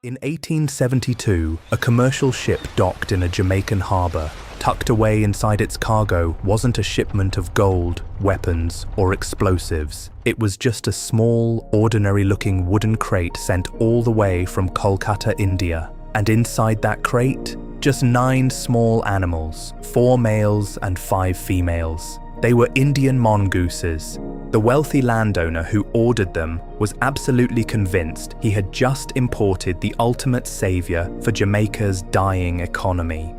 In 1872, a commercial ship docked in a Jamaican harbor. Tucked away inside its cargo wasn't a shipment of gold, weapons, or explosives. It was just a small, ordinary-looking wooden crate sent all the way from Kolkata, India. And inside that crate, just 9 small animals, 4 males and 5 females. They were Indian mongooses. The wealthy landowner who ordered them was absolutely convinced he had just imported the ultimate savior for Jamaica's dying economy.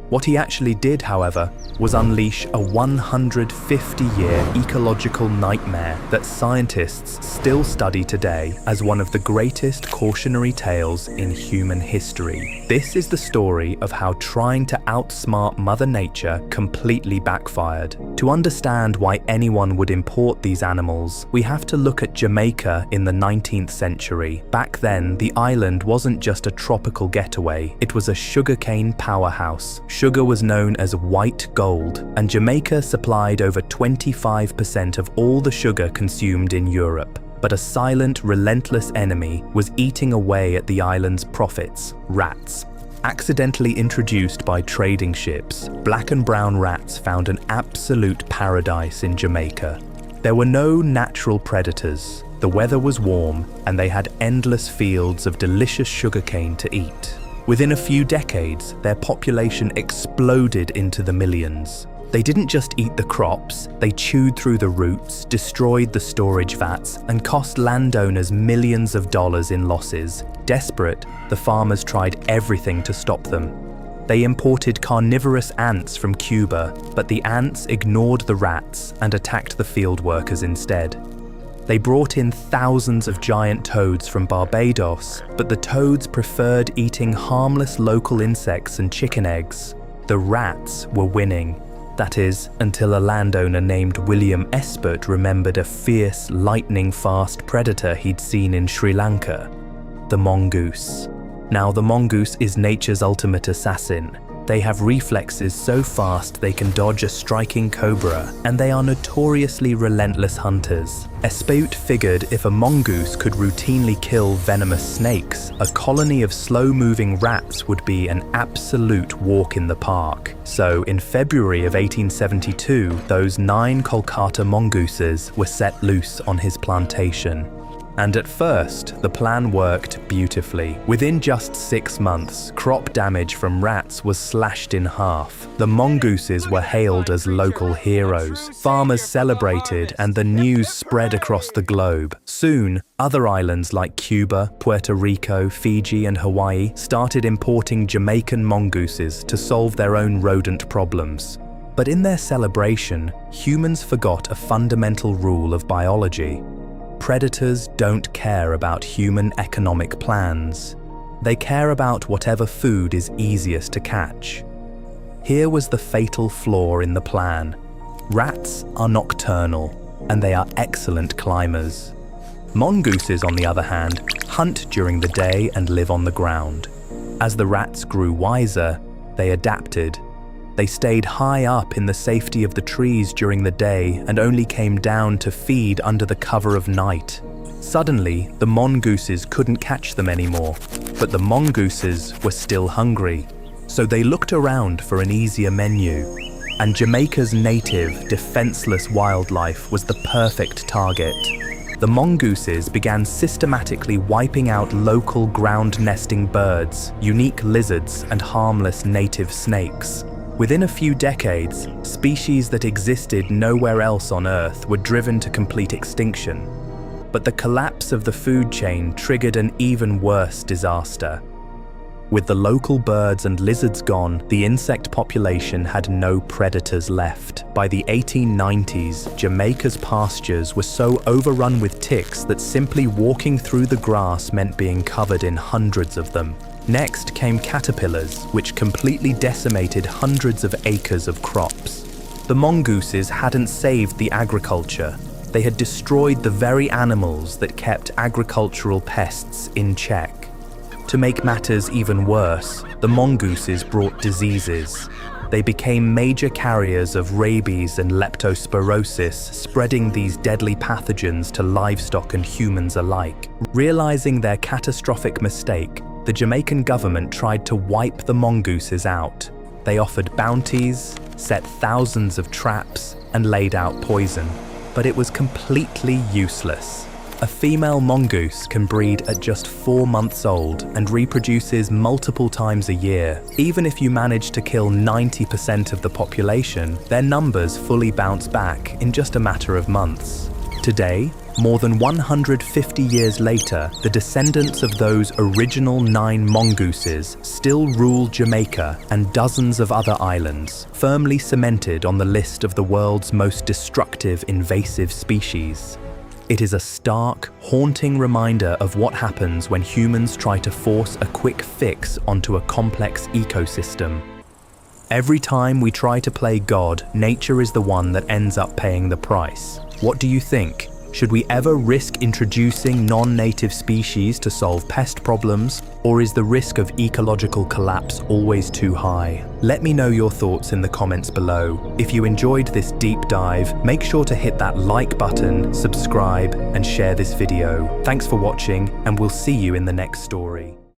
What he actually did, however, was unleash a 150-year ecological nightmare that scientists still study today as one of the greatest cautionary tales in human history. This is the story of how trying to outsmart Mother Nature completely backfired. To understand why anyone would import these animals, we have to look at Jamaica in the 19th century. Back then, the island wasn't just a tropical getaway, it was a sugarcane powerhouse. Sugar was known as white gold, and Jamaica supplied over 25% of all the sugar consumed in Europe. But a silent, relentless enemy was eating away at the island's profits: rats. Accidentally introduced by trading ships, black and brown rats found an absolute paradise in Jamaica. There were no natural predators, the weather was warm, and they had endless fields of delicious sugarcane to eat. Within a few decades, their population exploded into the millions. They didn't just eat the crops, they chewed through the roots, destroyed the storage vats, and cost landowners millions of dollars in losses. Desperate, the farmers tried everything to stop them. They imported carnivorous ants from Cuba, but the ants ignored the rats and attacked the field workers instead. They brought in thousands of giant toads from Barbados, but the toads preferred eating harmless local insects and chicken eggs. The rats were winning. That is, until a landowner named William Espert remembered a fierce, lightning-fast predator he'd seen in Sri Lanka: the mongoose. Now, the mongoose is nature's ultimate assassin. They have reflexes so fast they can dodge a striking cobra, and they are notoriously relentless hunters. Espert figured if a mongoose could routinely kill venomous snakes, a colony of slow-moving rats would be an absolute walk in the park. So, in February of 1872, those 9 Kolkata mongooses were set loose on his plantation. And at first, the plan worked beautifully. Within just 6 months, crop damage from rats was slashed in half. The mongooses were hailed as local heroes. Farmers celebrated, and the news spread across the globe. Soon, other islands like Cuba, Puerto Rico, Fiji, and Hawaii started importing Jamaican mongooses to solve their own rodent problems. But in their celebration, humans forgot a fundamental rule of biology. Predators don't care about human economic plans. They care about whatever food is easiest to catch. Here was the fatal flaw in the plan. Rats are nocturnal, and they are excellent climbers. Mongooses, on the other hand, hunt during the day and live on the ground. As the rats grew wiser, they adapted. They stayed high up in the safety of the trees during the day and only came down to feed under the cover of night. Suddenly, the mongooses couldn't catch them anymore, but the mongooses were still hungry. So they looked around for an easier menu, and Jamaica's native, defenseless wildlife was the perfect target. The mongooses began systematically wiping out local ground-nesting birds, unique lizards, and harmless native snakes. Within a few decades, species that existed nowhere else on Earth were driven to complete extinction. But the collapse of the food chain triggered an even worse disaster. With the local birds and lizards gone, the insect population had no predators left. By the 1890s, Jamaica's pastures were so overrun with ticks that simply walking through the grass meant being covered in hundreds of them. Next came caterpillars, which completely decimated hundreds of acres of crops. The mongooses hadn't saved the agriculture. They had destroyed the very animals that kept agricultural pests in check. To make matters even worse, the mongooses brought diseases. They became major carriers of rabies and leptospirosis, spreading these deadly pathogens to livestock and humans alike. Realizing their catastrophic mistake, the Jamaican government tried to wipe the mongooses out. They offered bounties, set thousands of traps, and laid out poison. But it was completely useless. A female mongoose can breed at just 4 months old and reproduces multiple times a year. Even if you manage to kill 90% of the population, their numbers fully bounce back in just a matter of months. Today, more than 150 years later, the descendants of those original 9 mongooses still rule Jamaica and dozens of other islands, firmly cemented on the list of the world's most destructive invasive species. It is a stark, haunting reminder of what happens when humans try to force a quick fix onto a complex ecosystem. Every time we try to play God, nature is the one that ends up paying the price. What do you think? Should we ever risk introducing non-native species to solve pest problems, or is the risk of ecological collapse always too high? Let me know your thoughts in the comments below. If you enjoyed this deep dive, make sure to hit that like button, subscribe, and share this video. Thanks for watching, and we'll see you in the next story.